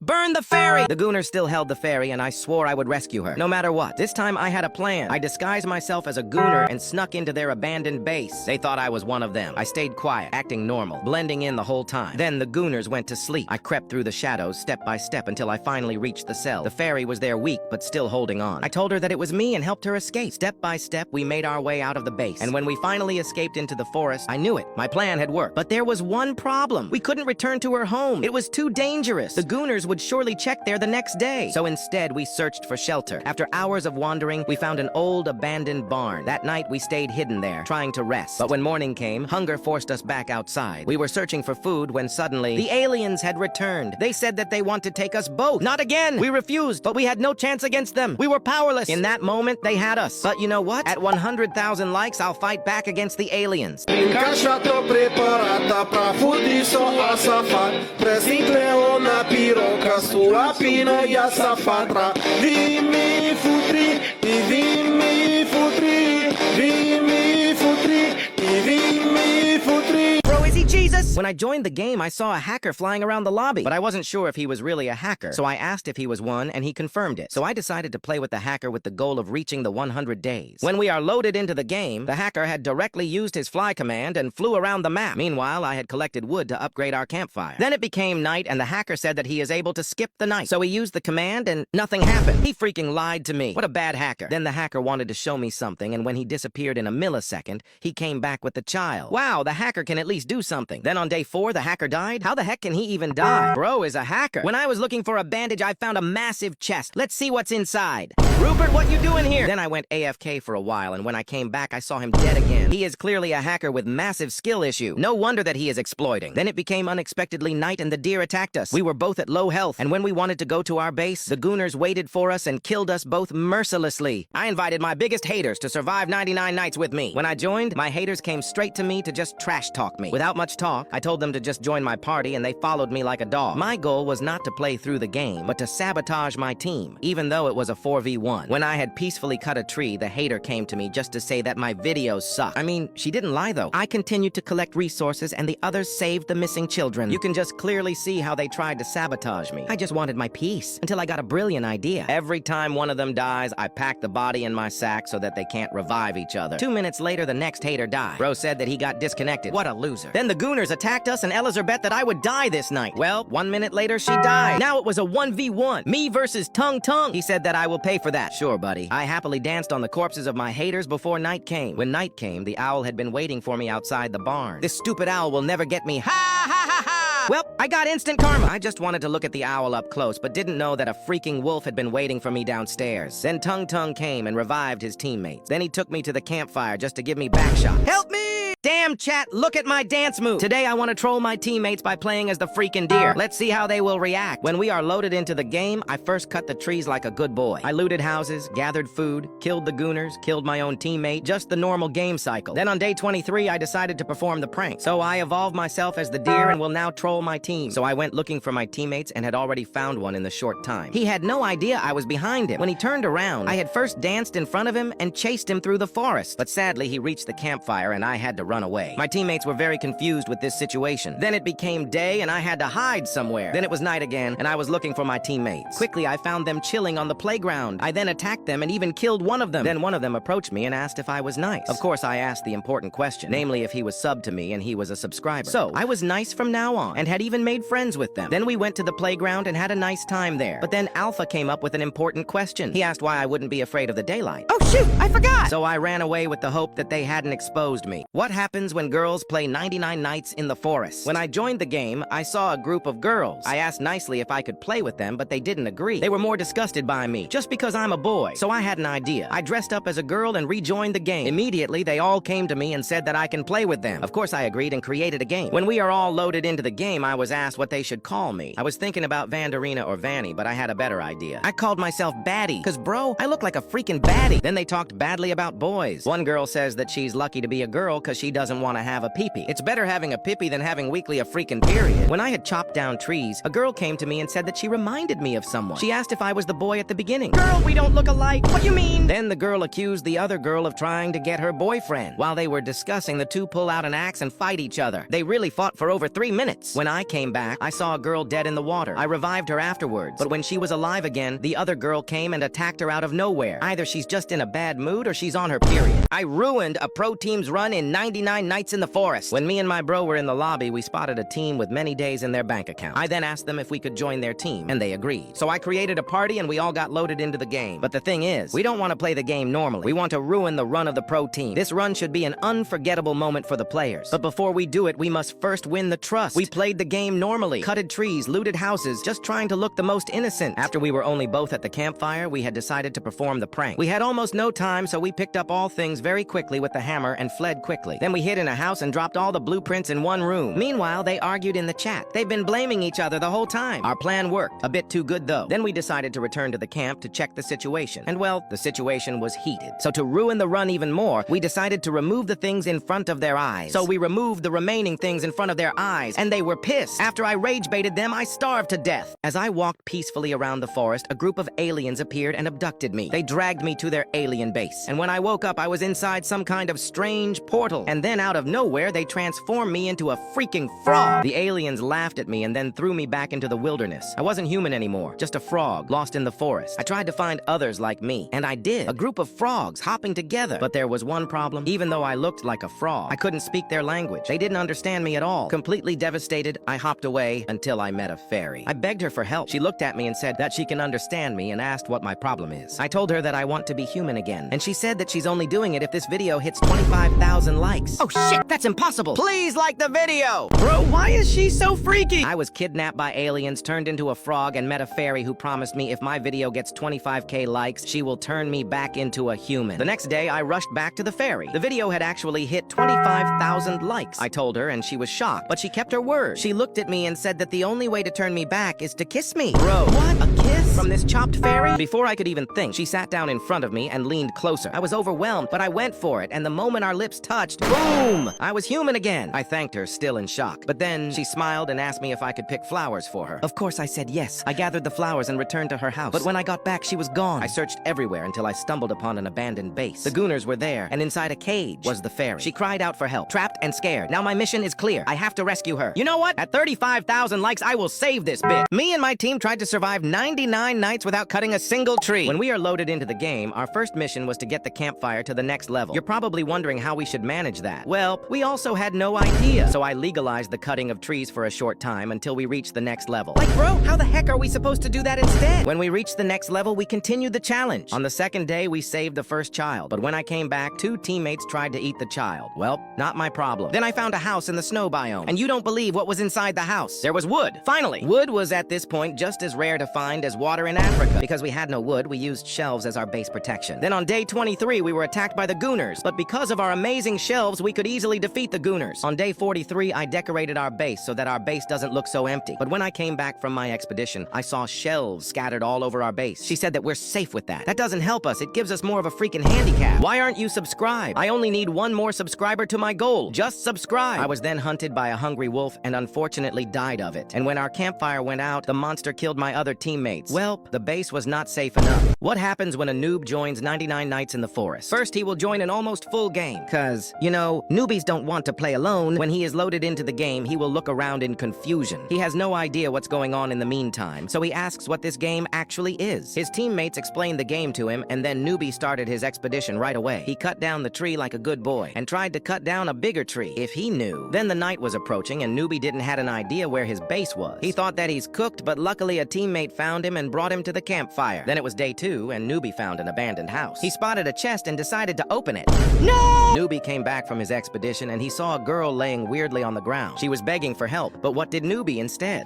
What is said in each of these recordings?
burn the ferry! The Gooners still held the ferry, and I swore I would rescue her, no matter what. This time I had a plan. I disguised myself as a Gooner and snuck into their abandoned base. They thought I was one of them. I stayed quiet, acting normal, blending in the whole time. Then the Gooners went to sleep. I crept through the shadows step by step until I finally reached the cell. The fairy was there weak, but still holding on. I told her that it was me and helped her escape. Step by step, we made our way out of the base. And when we finally escaped into the forest, I knew it. My plan had worked. But there was one problem. We couldn't return to her home. It was too dangerous. The Gooners would surely check there the next day. So instead, we searched for shelter. After hours of wandering, we found an old abandoned barn. That night, we stayed hidden there, trying to rest. But when morning came, hunger forced us back outside. We were searching for food when suddenly, the aliens had returned. They said that they want to take us both. Not again! We refused, but we had no chance against them. We were powerless. In that moment, they had us. But you know what? At 100,000 likes, I'll fight back against the aliens. Caixa tô preparada pra fudir só a safada. Presente leona, piroca, sua piranha safada. Vim me fuder, e vim me fuder, vim me fuder, e vim me fuder. Bro, is he Jesus? When I joined the game, I saw a hacker flying around the lobby, but I wasn't sure if he was really a hacker, so I asked if he was one, and he confirmed it. So I decided to play with the hacker with the goal of reaching the 100 days. When we are loaded into the game, the hacker had directly used his fly command and flew around the map. Meanwhile, I had collected wood to upgrade our campfire. Then it became night, and the hacker said that he is able to skip the night. So he used the command, and nothing happened. He freaking lied to me. What a bad hacker. Then the hacker wanted to show me something, and when he disappeared in a millisecond, he came back with the child. Wow, the hacker can at least do something. Then on day 4, the hacker died? How the heck can he even die? Bro is a hacker. When I was looking for a bandage, I found a massive chest. Let's see what's inside. Rupert, what you doing here? Then I went AFK for a while, and when I came back, I saw him dead again. He is clearly a hacker with massive skill issue. No wonder that he is exploiting. Then it became unexpectedly night, and the deer attacked us. We were both at low health, and when we wanted to go to our base, the Gooners waited for us and killed us both mercilessly. I invited my biggest haters to survive 99 nights with me. When I joined, my haters came straight to me to just trash talk me. Without much talk, I told them to just join my party, and they followed me like a dog. My goal was not to play through the game, but to sabotage my team, even though it was a 4v1. When I had peacefully cut a tree, the hater came to me just to say that my videos suck. I mean, she didn't lie though. I continued to collect resources, and the others saved the missing children. You can just clearly see how they tried to sabotage me. I just wanted my peace, until I got a brilliant idea. Every time one of them dies, I pack the body in my sack so that they can't revive each other. 2 minutes later, the next hater died. Bro said that he got disconnected. What a loser. Then the Gooners attacked us, and Elazar bet that I would die this night. Well, 1 minute later, she died. Now it was a 1v1. Me versus Tung Tung. He said that I will pay for that. Sure, buddy. I happily danced on the corpses of my haters before night came. When night came, the owl had been waiting for me outside the barn. This stupid owl will never get me. Ha ha ha ha! Well, I got instant karma. I just wanted to look at the owl up close, but didn't know that a freaking wolf had been waiting for me downstairs. Then Tung Tung came and revived his teammates. Then he took me to the campfire just to give me back shots. Help me! Damn, chat, look at my dance move. Today I want to troll my teammates by playing as the freaking deer. Let's see how they will react. When we are loaded into the game, I first cut the trees like a good boy. I looted houses, gathered food, killed the Gooners, killed my own teammate, just the normal game cycle. Then on day 23, I decided to perform the prank. So I evolved myself as the deer and will now troll my team. So I went looking for my teammates and had already found one in the short time. He had no idea I was behind him. When he turned around, I had first danced in front of him and chased him through the forest. But sadly, he reached the campfire and I had to run away. My teammates were very confused with this situation. Then it became day and I had to hide somewhere. Then it was night again and I was looking for my teammates. Quickly, I found them chilling on the playground. I then attacked them and even killed one of them. Then one of them approached me and asked if I was nice. Of course, I asked the important question, namely if he was subbed to me and he was a subscriber. So I was nice from now on and had even made friends with them. Then we went to the playground and had a nice time there. But then Alpha came up with an important question. He asked why I wouldn't be afraid of the daylight. Oh shoot, I forgot! So I ran away with the hope that they hadn't exposed me. What happens when girls play 99 nights in the forest? When I joined the game, I saw a group of girls. I asked nicely if I could play with them, but they didn't agree. They were more disgusted by me, just because I'm a boy. So I had an idea. I dressed up as a girl and rejoined the game. Immediately, they all came to me and said that I can play with them. Of course, I agreed and created a game. When we are all loaded into the game, I was asked what they should call me. I was thinking about Vanderina or Vanny, but I had a better idea. I called myself Baddie, cause bro, I look like a freaking baddie. Then they talked badly about boys. One girl says that she's lucky to be a girl cause she she doesn't want to have a pee-pee. It's better having a pee-pee than having weekly a freaking period. When I had chopped down trees, a girl came to me and said that she reminded me of someone. She asked if I was the boy at the beginning. Girl, we don't look alike. What do you mean? Then the girl accused the other girl of trying to get her boyfriend. While they were discussing, the two pull out an axe and fight each other. They really fought for over 3 minutes. When I came back, I saw a girl dead in the water. I revived her afterwards, but when she was alive again, the other girl came and attacked her out of nowhere. Either she's just in a bad mood or she's on her period. I ruined a pro team's run in 99 nights in the forest. When me and my bro were in the lobby, we spotted a team with many days in their bank account. I then asked them if we could join their team, and they agreed. So I created a party and we all got loaded into the game. But the thing is, we don't want to play the game normally. We want to ruin the run of the pro team. This run should be an unforgettable moment for the players. But before we do it, we must first win the trust. We played the game normally, cutted trees, looted houses, just trying to look the most innocent. After we were only both at the campfire, we had decided to perform the prank. We had almost no time, so we picked up all things very quickly with the hammer and fled quickly. Then we hid in a house and dropped all the blueprints in one room. Meanwhile, they argued in the chat. They've been blaming each other the whole time. Our plan worked. A bit too good, though. Then we decided to return to the camp to check the situation. And well, the situation was heated. So to ruin the run even more, we decided to remove the things in front of their eyes. So we removed the remaining things in front of their eyes, and they were pissed. After I rage-baited them, I starved to death. As I walked peacefully around the forest, a group of aliens appeared and abducted me. They dragged me to their alien base. And when I woke up, I was inside some kind of strange portal. And then out of nowhere, they transformed me into a freaking frog. The aliens laughed at me and then threw me back into the wilderness. I wasn't human anymore, just a frog lost in the forest. I tried to find others like me, and I did. A group of frogs hopping together. But there was one problem. Even though I looked like a frog, I couldn't speak their language. They didn't understand me at all. Completely devastated, I hopped away until I met a fairy. I begged her for help. She looked at me and said that she can understand me and asked what my problem is. I told her that I want to be human again, and she said that she's only doing it if this video hits 25,000 likes. Oh shit, that's impossible! Please like the video! Bro, why is she so freaky? I was kidnapped by aliens, turned into a frog, and met a fairy who promised me if my video gets 25k likes, she will turn me back into a human. The next day, I rushed back to the fairy. The video had actually hit 25,000 likes. I told her, and she was shocked, but she kept her word. She looked at me and said that the only way to turn me back is to kiss me. Bro, what? A kiss? From this chopped fairy? Before I could even think, she sat down in front of me and leaned closer. I was overwhelmed, but I went for it, and the moment our lips touched, boom! I was human again. I thanked her, still in shock. But then she smiled and asked me if I could pick flowers for her. Of course I said yes. I gathered the flowers and returned to her house. But when I got back, she was gone. I searched everywhere until I stumbled upon an abandoned base. The gooners were there, and inside a cage was the fairy. She cried out for help, trapped and scared. Now my mission is clear. I have to rescue her. You know what? At 35,000 likes, I will save this bitch. Me and my team tried to survive 99 nights without cutting a single tree. When we are loaded into the game, our first mission was to get the campfire to the next level. You're probably wondering how we should manage that. Well, we also had no idea. So I legalized the cutting of trees for a short time until we reached the next level. Like, bro, how the heck are we supposed to do that instead? When we reached the next level, we continued the challenge. On the second day, we saved the first child. But when I came back, 2 teammates tried to eat the child. Well, not my problem. Then I found a house in the snow biome. And you don't believe what was inside the house. There was wood. Finally! Wood was at this point just as rare to find as water in Africa. Because we had no wood, we used shelves as our base protection. Then on day 23, we were attacked by the gooners. But because of our amazing shelves, we could easily defeat the gooners. On day 43, I decorated our base so that our base doesn't look so empty. But when I came back from my expedition, I saw shelves scattered all over our base. She said that we're safe with that. That doesn't help us. It gives us more of a freaking handicap. Why aren't you subscribed? I only need 1 more subscriber to my goal. Just subscribe. I was then hunted by a hungry wolf and unfortunately died of it. And when our campfire went out, the monster killed my other teammates. Well, the base was not safe enough. What happens when a noob joins 99 nights in the forest? First, he will join an almost full game. Cause, you know, newbies don't want to play alone. When he is loaded into the game, he will look around in confusion. He has no idea what's going on in the meantime, so he asks what this game actually is. His teammates explained the game to him, and then Newbie started his expedition right away. He cut down the tree like a good boy, and tried to cut down a bigger tree, if he knew. Then the night was approaching, and Newbie didn't have an idea where his base was. He thought that he's cooked, but luckily a teammate found him and brought him to the campfire. Then it was day 2, and Newbie found an abandoned house. He spotted a chest and decided to open it. No! Newbie came back from his expedition, and he saw a girl laying weirdly on the ground. She was begging for help, but what did Newbie instead?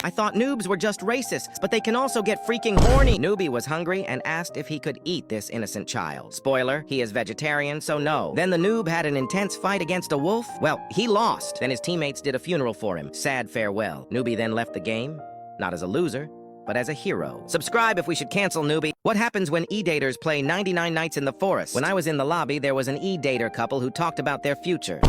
I thought noobs were just racists, but they can also get freaking horny. Newbie was hungry and asked if he could eat this innocent child. Spoiler, he is vegetarian, so no. Then the noob had an intense fight against a wolf. Well, he lost. Then his teammates did a funeral for him. Sad farewell. Newbie then left the game, not as a loser, but as a hero. Subscribe if we should cancel, newbie. What happens when e-daters play 99 Nights in the Forest? When I was in the lobby, there was an e-dater couple who talked about their future.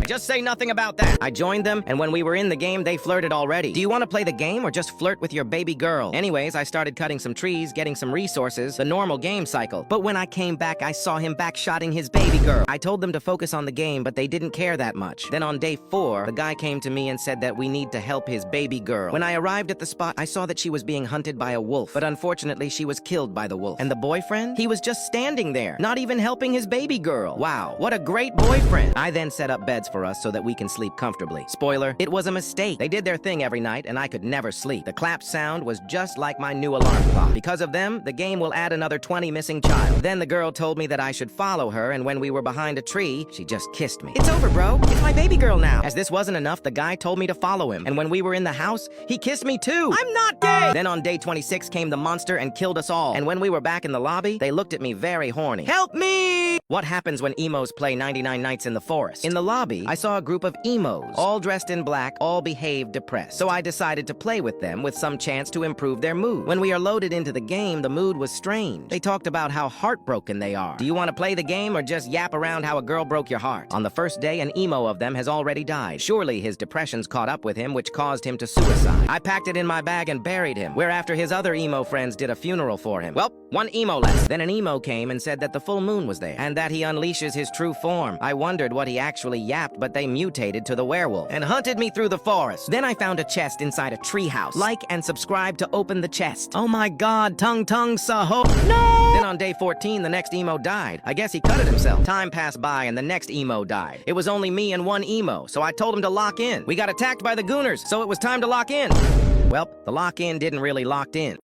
Just say nothing about that. I joined them, and when we were in the game, they flirted already. Do you want to play the game or just flirt with your baby girl? Anyways, I started cutting some trees, getting some resources, the normal game cycle. But when I came back, I saw him backshotting his baby girl. I told them to focus on the game, but they didn't care that much. Then on day 4, the guy came to me and said that we need to help his baby girl. When I arrived at the spot, I saw that she was being hunted by a wolf, but unfortunately, she was killed by the wolf. And the boyfriend? He was just standing there, not even helping his baby girl. Wow, what a great boyfriend. I then set up beds for us so that we can sleep comfortably. Spoiler, it was a mistake. They did their thing every night, and I could never sleep. The clap sound was just like my new alarm clock. Because of them, the game will add another 20 missing child. Then the girl told me that I should follow her, and when we were behind a tree, she just kissed me. It's over, bro. It's my baby girl now. As this wasn't enough, the guy told me to follow him, and when we were in the house, he kissed me too. I'm not gay! Then on day 26 came the monster and killed us all, and when we were back in the lobby, they looked at me very horny. Help me! What happens when emos play 99 Nights in the Forest? In the lobby, I saw a group of emos, all dressed in black, all behaved depressed. So I decided to play with them with some chance to improve their mood. When we are loaded into the game, the mood was strange. They talked about how heartbroken they are. Do you want to play the game or just yap around how a girl broke your heart? On the first day, an emo of them has already died. Surely his depressions caught up with him, which caused him to suicide. I packed it in my bag and buried him, whereafter his other emo friends did a funeral for him. Well, one emo left. Then an emo came and said that the full moon was there, and that he unleashes his true form. I wondered what he actually yapped, but they mutated to the werewolf and hunted me through the forest. Then I found a chest inside a treehouse. Like and subscribe to open the chest. Oh my god, tung saho. No! Then on day 14, the next emo died. I guess he cut it himself. Time passed by and the next emo died. It was only me and one emo, so I told him to lock in. We got attacked by the gooners, so it was time to lock in. Well, the lock-in didn't really lock in.